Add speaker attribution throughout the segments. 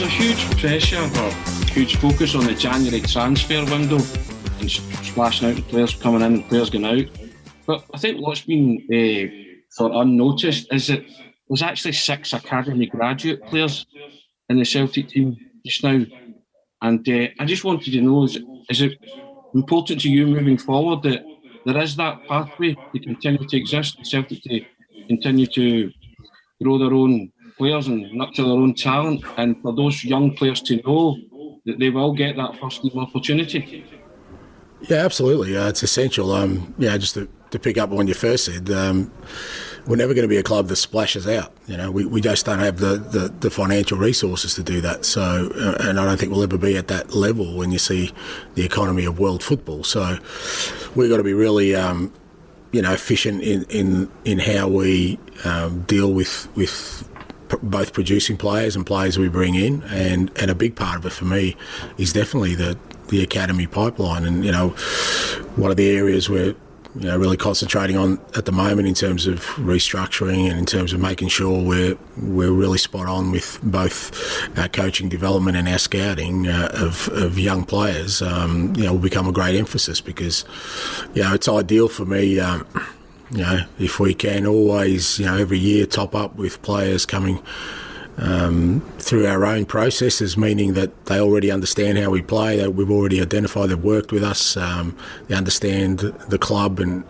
Speaker 1: a huge pressure or huge focus on the January transfer window and splashing out the players coming in and players going out. But I think what's been sort of unnoticed is that there's actually 6 academy graduate players in the Celtic team just now. And I just wanted to know, is it important to you moving forward that there is that pathway to continue to exist, the Celtic to continue to grow their own players and nurture their own talent, and for those young players to know that they will get that first team opportunity?
Speaker 2: Yeah, absolutely. It's essential. Just to pick up on what you first said, we're never going to be a club that splashes out. We just don't have the financial resources to do that. So, and I don't think we'll ever be at that level when you see the economy of world football. So, we've got to be really, efficient in how we deal with both producing players and players we bring in, and a big part of it for me is definitely the academy pipeline. And one of the areas we're really concentrating on at the moment in terms of restructuring and in terms of making sure we're really spot on with both our coaching development and our scouting of young players will become a great emphasis, because it's ideal for me if we can always every year top up with players coming through our own processes, meaning that they already understand how we play, that we've already identified they've worked with us, they understand the club and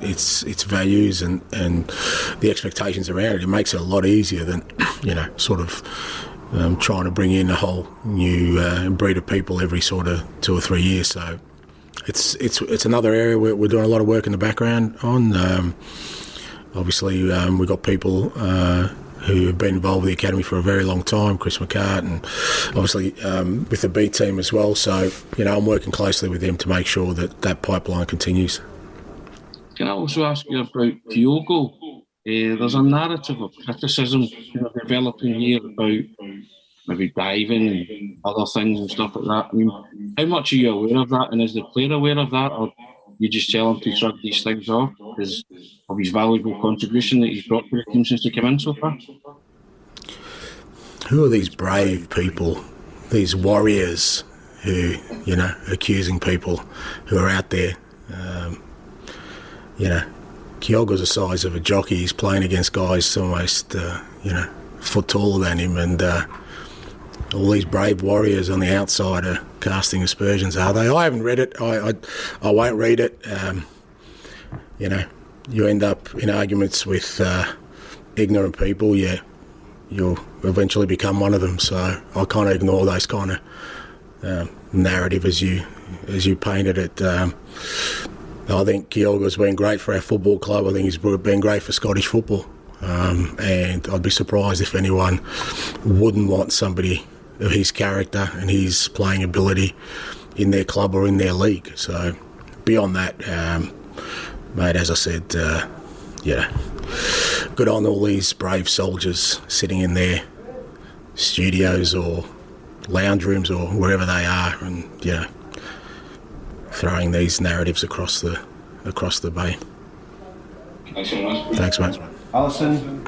Speaker 2: its values and the expectations around it. It makes it a lot easier than trying to bring in a whole new breed of people every sort of 2 or 3 years. So it's another area we're doing a lot of work in the background on. Obviously, we've got people who have been involved with the academy for a very long time, Chris McCart, and obviously with the B team as well. So, I'm working closely with them to make sure that pipeline continues.
Speaker 1: Can I also ask you about Kyogo? There's a narrative of criticism developing here about maybe diving and other things and stuff like that. I mean, how much are you aware of that, and is the player aware of that, or you just tell him to shrug these things off because of his valuable contribution that he's brought to the team since he came in so far?
Speaker 2: Who are these brave people, these warriors who, accusing people who are out there? Kyogo's the size of a jockey. He's playing against guys almost, foot taller than him, and all these brave warriors on the outside are casting aspersions, are they? I haven't read it. I won't read it. You end up in arguments with ignorant people. Yeah, you'll eventually become one of them. So I kind of ignore those kind of narrative as you painted it. I think Kyogo's been great for our football club. I think he's been great for Scottish football. And I'd be surprised if anyone wouldn't want somebody of his character and his playing ability in their club or in their league. So beyond that, mate, as I said, good on all these brave soldiers sitting in their studios or lounge rooms or wherever they are, and throwing these narratives across the bay. Thanks, mate.
Speaker 3: Alison.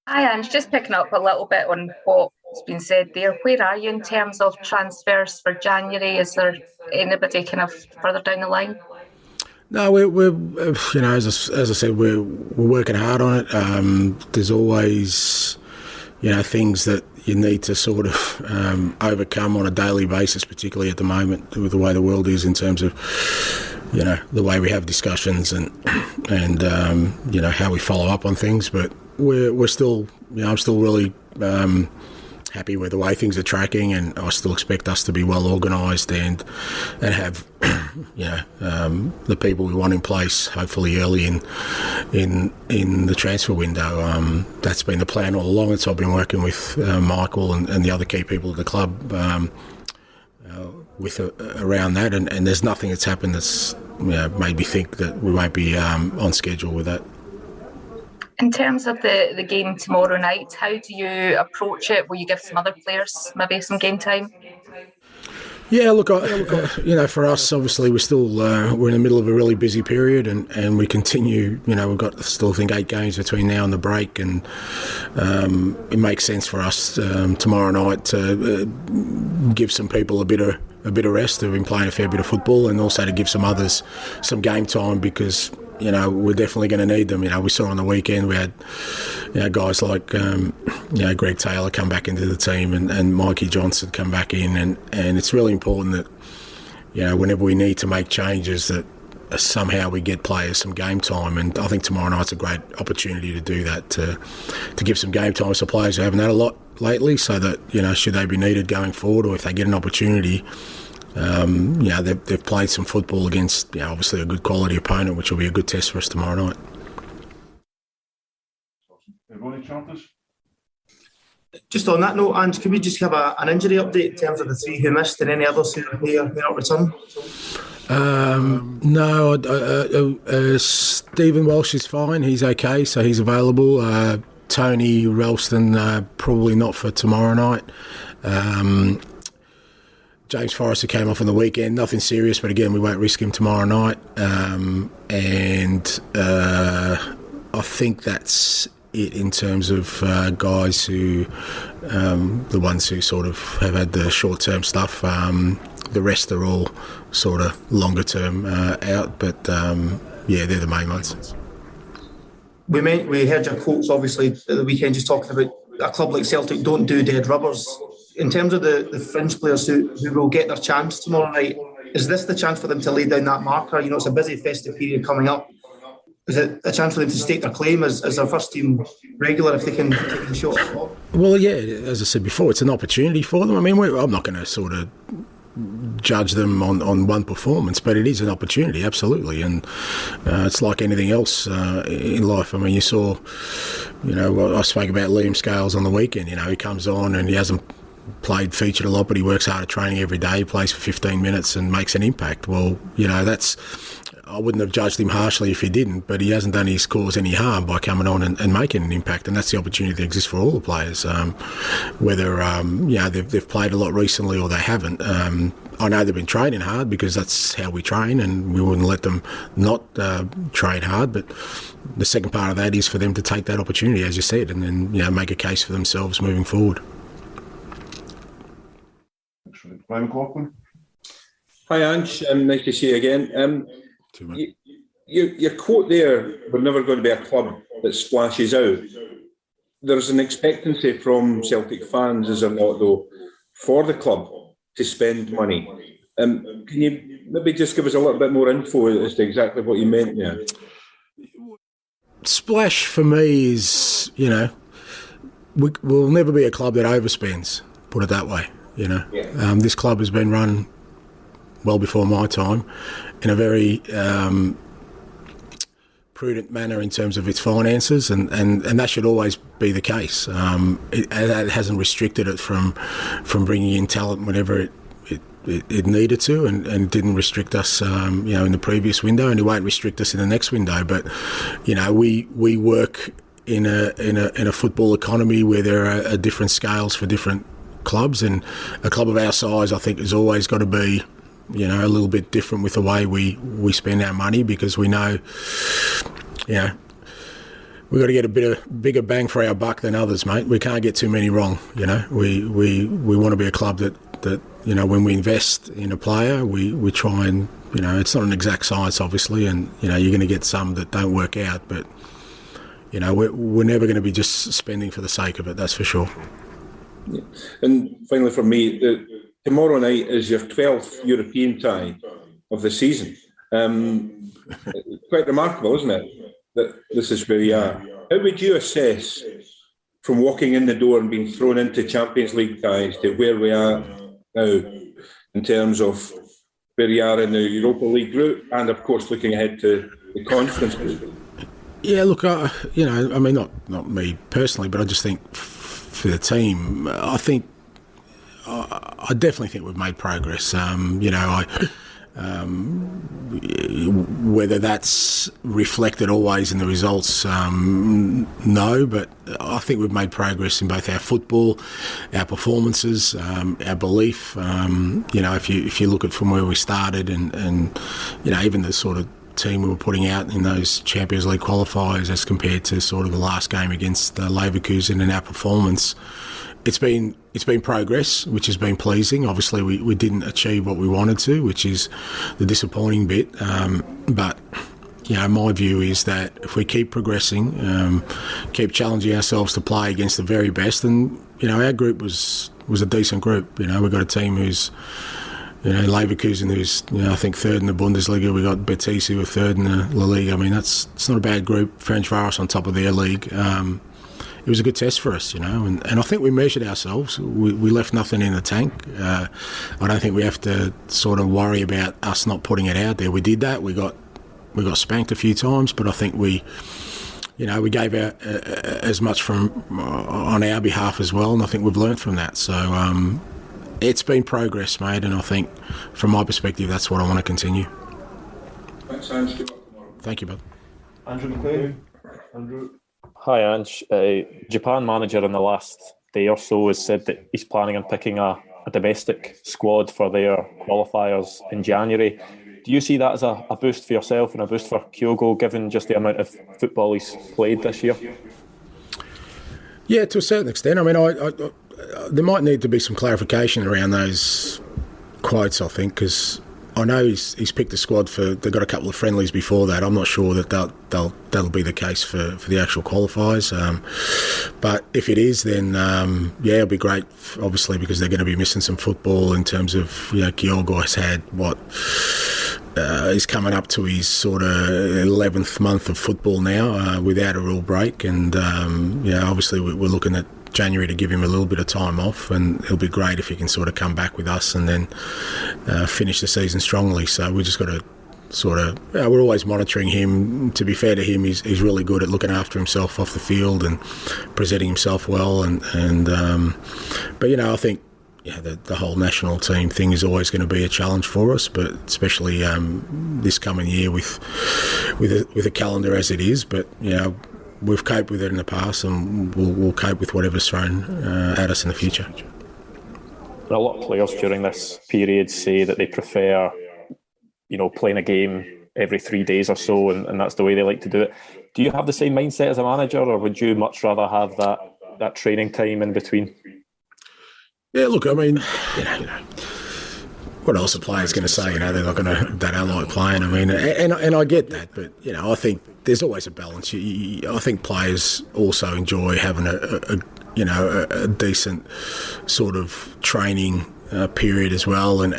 Speaker 4: Hi, Ange. Just picking up a little bit on what's been said there. Where are you in terms of transfers for January? Is there anybody kind of further down the line?
Speaker 2: No, we're as I said, we're working hard on it. There's always things that you need to sort of overcome on a daily basis, particularly at the moment with the way the world is in terms of the way we have discussions and how we follow up on things. But we're still, I'm still really happy with the way things are tracking, and I still expect us to be well organised and have the people we want in place hopefully early in the transfer window. That's been the plan all along, and so I've been working with Michael and the other key people at the club around that, and there's nothing that's happened that's made me think that we won't be on schedule with that.
Speaker 4: In terms of the game tomorrow night, how do you approach it? Will you give some other players maybe some game time?
Speaker 2: Yeah, look, for us, obviously, we're in the middle of a really busy period, and we continue. We've got still, I think, 8 games between now and the break, and it makes sense for us tomorrow night to give some people a bit of rest who've been playing a fair bit of football, and also to give some others some game time because we're definitely going to need them. We saw on the weekend we had guys like Greg Taylor come back into the team and Mikey Johnson come back in, and it's really important that whenever we need to make changes that somehow we get players some game time, and I think tomorrow night's a great opportunity to do that, to give some game time to players who haven't had a lot lately, so that should they be needed going forward, or if they get an opportunity, they've played some football against obviously a good quality opponent, which will be a good test for us tomorrow night.
Speaker 3: Just on that note, Ange, could we just have an injury update in terms of the 3 who missed and any others who may not return?
Speaker 2: No, Stephen Walsh is fine. He's okay, so he's available. Tony Ralston, probably not for tomorrow night. James Forrester came off on the weekend, nothing serious, but again, we won't risk him tomorrow night. I think that's it in terms of guys who, the ones who sort of have had the short-term stuff. The rest are all sort of longer-term out, but they're the main ones.
Speaker 3: We heard your quotes, obviously, at the weekend, just talking about a club like Celtic don't do dead rubbers. In terms of the fringe players who will get their chance tomorrow night, is this the chance for them to lay down that marker? It's a busy festive period coming up. Is it a chance for them to stake their claim as their first team regular if they can take the shot?
Speaker 2: Well, yeah, as I said before, it's an opportunity for them. I mean, I'm not going to sort of judge them on one performance, but it is an opportunity, absolutely, and it's like anything else in life. I mean, you saw, I spoke about Liam Scales on the weekend. He comes on and he hasn't played featured a lot, but he works hard at training every day. He plays for 15 minutes and makes an impact. Well, I wouldn't have judged him harshly if he didn't, but he hasn't done his cause any harm by coming on and making an impact, and that's the opportunity that exists for all the players, whether they've played a lot recently or they haven't. I know they've been training hard because that's how we train, and we wouldn't let them not train hard, but the second part of that is for them to take that opportunity, as you said, and then make a case for themselves moving forward.
Speaker 5: Excellent. Brian McLaughlin.
Speaker 6: Hi Ange, nice to see you again. Your quote there, we're never going to be a club that splashes out. There's an expectancy from Celtic fans, is there not, though, for the club to spend money. Can you maybe just give us a little bit more info as to exactly what you meant there?
Speaker 2: Splash for me is, we'll never be a club that overspends, put it that way. This club has been run well before my time in a very prudent manner in terms of its finances, and that should always be the case. It hasn't restricted it from bringing in talent whenever it needed to, and it didn't restrict us in the previous window, and it won't restrict us in the next window. But we work in a football economy where there are different scales for different clubs, and a club of our size, I think, has always got to be a little bit different with the way we spend our money, because we know we've got to get a bigger bang for our buck than others, mate. We can't get too many wrong. We want to be a club that when we invest in a player, we try and it's not an exact science, obviously, and you're going to get some that don't work out, but we're never going to be just spending for the sake of it, that's for sure.
Speaker 6: Yeah. And finally, for me, tomorrow night is your 12th European tie of the season. Quite remarkable, isn't it, that this is where you are? How would you assess, from walking in the door and being thrown into Champions League ties, to where we are now in terms of where you are in the Europa League group, and of course looking ahead to the Conference group?
Speaker 2: Yeah, look, not me personally, but I just think for the team, I definitely think we've made progress. Whether that's reflected always in the results, no, but I think we've made progress in both our football, our performances, our belief. If you look at from where we started and even the sort of team we were putting out in those Champions League qualifiers as compared to sort of the last game against Leverkusen and our performance, it's been progress, which has been pleasing. Obviously, we didn't achieve what we wanted to, which is the disappointing bit. But my view is that if we keep progressing, keep challenging ourselves to play against the very best, and our group was a decent group. We've got a team who's Leverkusen, who's I think third in the Bundesliga. We got Betis, who were third in the La Liga. I mean, it's not a bad group. Ferencváros on top of their league. It was a good test for us, and I think we measured ourselves. We left nothing in the tank. I don't think we have to sort of worry about us not putting it out there. We did that. We got spanked a few times, but I think we gave out as much from on our behalf as well, and I think we've learned from that. So it's been progress, mate, and I think from my perspective, that's what I want to continue.
Speaker 6: Thanks, Ange.
Speaker 2: Thank you, bud.
Speaker 5: Andrew McLean. Andrew.
Speaker 7: Hi, Ange. Japan manager in the last day or so has said that he's planning on picking a domestic squad for their qualifiers in January. Do you see that as a boost for yourself and a boost for Kyogo, given just the amount of football he's played this year?
Speaker 2: Yeah, to a certain extent. I mean, there might need to be some clarification around those quotes, I think, because I know he's picked a squad they've got a couple of friendlies before that. I'm not sure that that'll be the case for the actual qualifiers. But if it is, then it'll be great, obviously, because they're going to be missing some football in terms of, Kyogo has had he's coming up to his sort of 11th month of football now without a real break. And, obviously we're looking at January to give him a little bit of time off, and it'll be great if he can sort of come back with us and then finish the season strongly. So we just got to sort of, we're always monitoring him. To be fair to him, he's really good at looking after himself off the field and presenting himself well. But I think the whole national team thing is always going to be a challenge for us, but especially this coming year with a calendar as it is. But we've coped with it in the past, and we'll cope with whatever's thrown at us in the future.
Speaker 7: A lot of players during this period say that they prefer, playing a game every 3 days or so, and that's the way they like to do it. Do you have the same mindset as a manager, or would you much rather have that training time in between?
Speaker 2: Yeah, look, I mean, what else are players going to say? They're not going to. They don't like playing. I mean, and I get that, but I think there's always a balance. I think players also enjoy having a decent sort of training period as well, and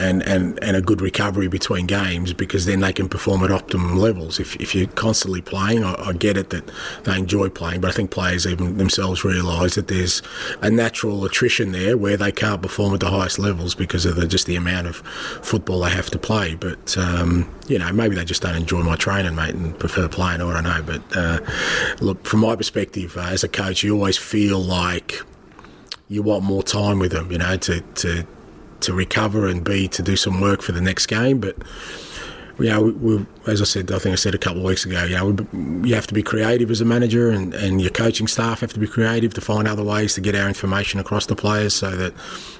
Speaker 2: a good recovery between games, because then they can perform at optimum levels. If you're constantly playing, I get it that they enjoy playing, but I think players even themselves realise that there's a natural attrition there where they can't perform at the highest levels because of just the amount of football they have to play. But maybe they just don't enjoy my training, mate, and prefer playing. I don't know. But look, from my perspective as a coach, you always feel like you want more time with them, to recover and to do some work for the next game. But we, as I said, I think I said a couple of weeks ago, you have to be creative as a manager, and your coaching staff have to be creative to find other ways to get our information across to players, so that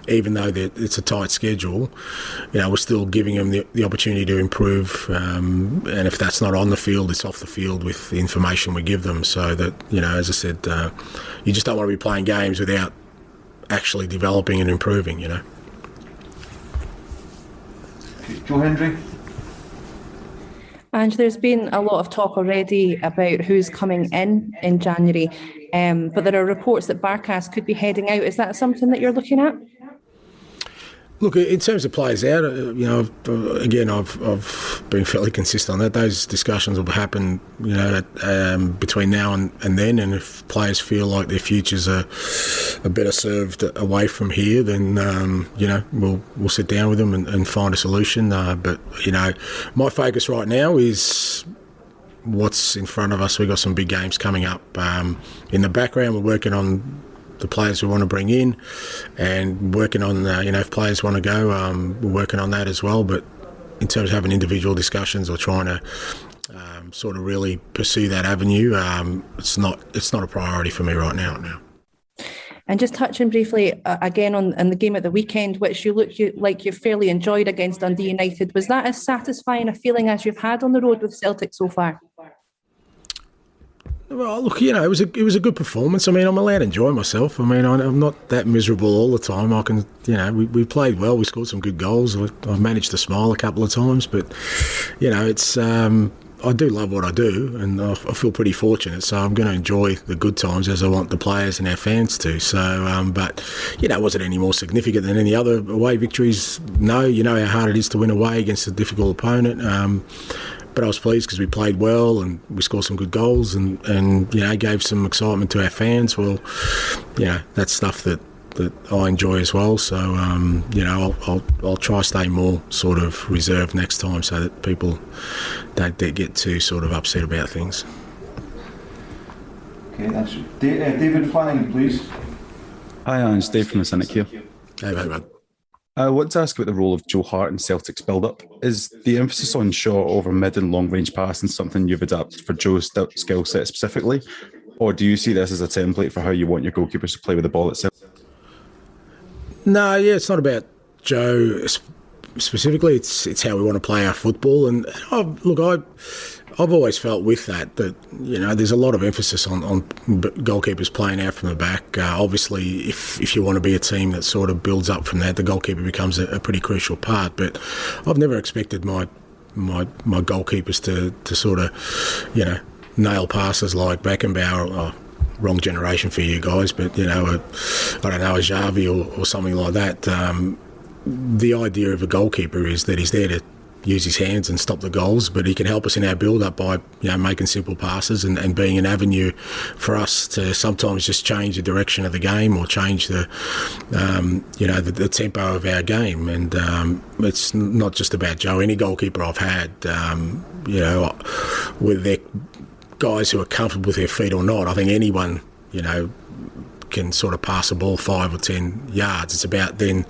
Speaker 2: even though it's a tight schedule, we're still giving them the opportunity to improve. And if that's not on the field, it's off the field with the information we give them, so that, as I said, you just don't want to be playing games without actually developing and improving,
Speaker 5: Joe Hendry.
Speaker 8: And there's been a lot of talk already about who's coming in January, but there are reports that Barkas could be heading out. Is that something that you're looking at?
Speaker 2: Look, in terms of players out, I've been fairly consistent on that. Those discussions will happen, between now and then. And if players feel like their futures are better served away from here, then we'll sit down with them and find a solution. But my focus right now is what's in front of us. We've got some big games coming up. In the background, we're working on the players we want to bring in, and working on if players want to go, we're working on that as well. But in terms of having individual discussions or trying to sort of really pursue that avenue, it's not a priority for me right now.
Speaker 8: And just touching briefly again on the game at the weekend, which you like you fairly enjoyed against Dundee United, was that as satisfying a feeling as you've had on the road with Celtic so far?
Speaker 2: Well, look, it was a good performance. I mean, I'm allowed to enjoy myself. I mean, I'm not that miserable all the time. I can, we played well. We scored some good goals. I managed to smile a couple of times, but it's. I do love what I do, and I feel pretty fortunate. So I'm going to enjoy the good times as I want the players and our fans to. So, but was it any more significant than any other away victories? No. You know how hard it is to win away against a difficult opponent. But I was pleased because we played well and we scored some good goals and gave some excitement to our fans. Well, that's stuff that I enjoy as well. So, I'll try to stay more sort of reserved next time so that people don't get too sort of upset about things.
Speaker 5: Okay, that's David Flanagan, please.
Speaker 9: Hi, Ange. Dave from the Cynic here.
Speaker 2: Hey, mate.
Speaker 9: I want to ask about the role of Joe Hart in Celtic's build-up. Is the emphasis on short over mid and long-range passing something you've adapted for Joe's skill set specifically? Or do you see this as a template for how you want your goalkeepers to play with the ball itself?
Speaker 2: No, it's not about Joe specifically. It's how we want to play our football. And I've always felt with that there's a lot of emphasis on goalkeepers playing out from the back. Obviously, if you want to be a team that sort of builds up from that, the goalkeeper becomes a pretty crucial part. But I've never expected my goalkeepers to sort of nail passes like Beckenbauer. Wrong generation for you guys, but I don't know, a Xavi or something like that. The idea of a goalkeeper is that he's there to use his hands and stop the goals, but he can help us in our build-up by making simple passes and being an avenue for us to sometimes just change the direction of the game or change the tempo of our game. And it's not just about Joe. Any goalkeeper I've had, whether they're guys who are comfortable with their feet or not, I think anyone, can sort of pass a ball 5 or 10 yards. It's about then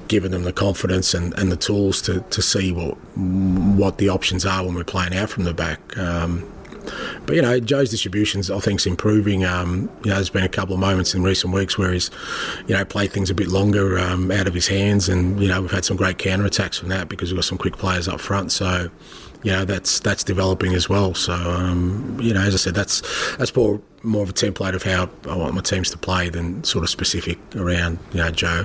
Speaker 2: giving them the confidence and the tools to see what the options are when we're playing out from the back. But Joe's distributions I think is improving. There's been a couple of moments in recent weeks where he's played things a bit longer out of his hands, and we've had some great counter attacks from that because we've got some quick players up front. So that's developing as well. So as I said, that's more of a template of how I want my teams to play than sort of specific around Joe.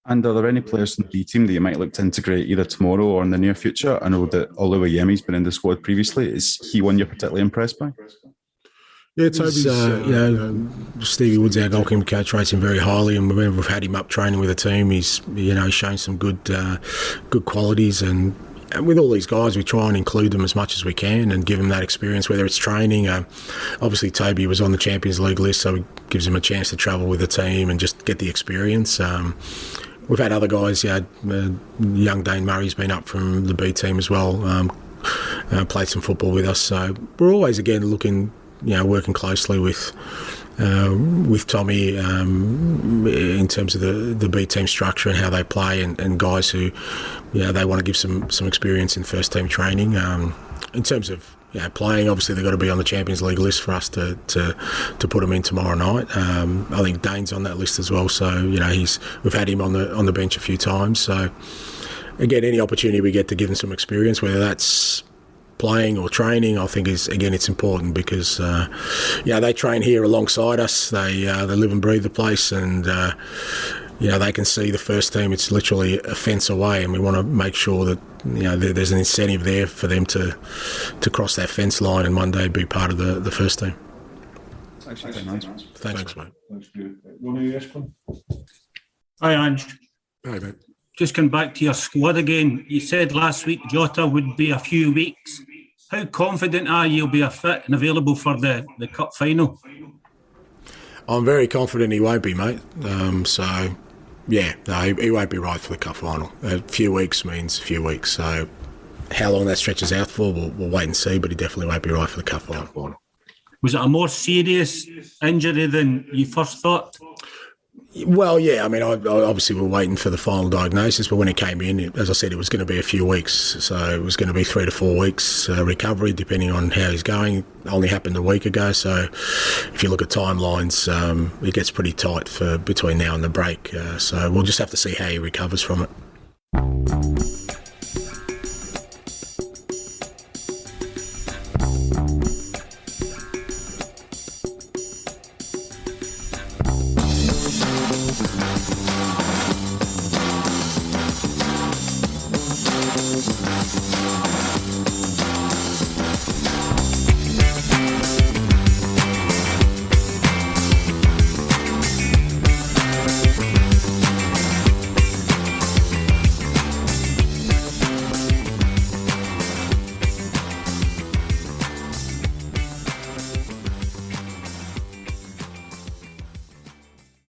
Speaker 9: And are there any players in the B team that you might look to integrate either tomorrow or in the near future? I know that Oluwayemi's been in the squad previously. Is he one you're particularly impressed by?
Speaker 2: Yeah, Toby's, Stevie Woods, our goalkeeper coach, rates him very highly, and whenever we've had him up training with the team, he's shown some good qualities. And with all these guys, we try and include them as much as we can and give them that experience, whether it's training. Obviously, Toby was on the Champions League list, so it gives him a chance to travel with the team and just get the experience. We've had other guys, young Dane Murray's been up from the B team as well, played some football with us. So we're always, again, looking, working closely with Tommy in terms of the B team structure and how they play, and guys who, they want to give some experience in first team training. In terms of playing, obviously they've got to be on the Champions League list for us to put them in tomorrow night. I think Dane's on that list as well, so we've had him on the bench a few times. So again, any opportunity we get to give them some experience, whether that's playing or training, I think it's important because they train here alongside us. They live and breathe the place, and they can see the first team. It's literally a fence away, and we want to make sure that there's an incentive there for them to cross that fence line and one day be part of the first team.
Speaker 9: Thanks,
Speaker 2: mate.
Speaker 5: Thanks, Ronnie Esplin.
Speaker 10: Hi, Ange.
Speaker 2: Hi, mate.
Speaker 10: Just come back to your squad again. You said last week Jota would be a few weeks. How confident are you he'll be fit and available for the cup final?
Speaker 2: I'm very confident he won't be, mate. He won't be right for the cup final. A few weeks means a few weeks. So how long that stretches out for, we'll wait and see, but he definitely won't be right for the cup final.
Speaker 10: Was it a more serious injury than you first thought?
Speaker 2: Well, yeah, I mean, I obviously we're waiting for the final diagnosis, but when it came in, as I said, it was going to be a few weeks. So it was going to be 3 to 4 weeks recovery, depending on how he's going. It only happened a week ago, so if you look at timelines, it gets pretty tight for between now and the break. So we'll just have to see how he recovers from it.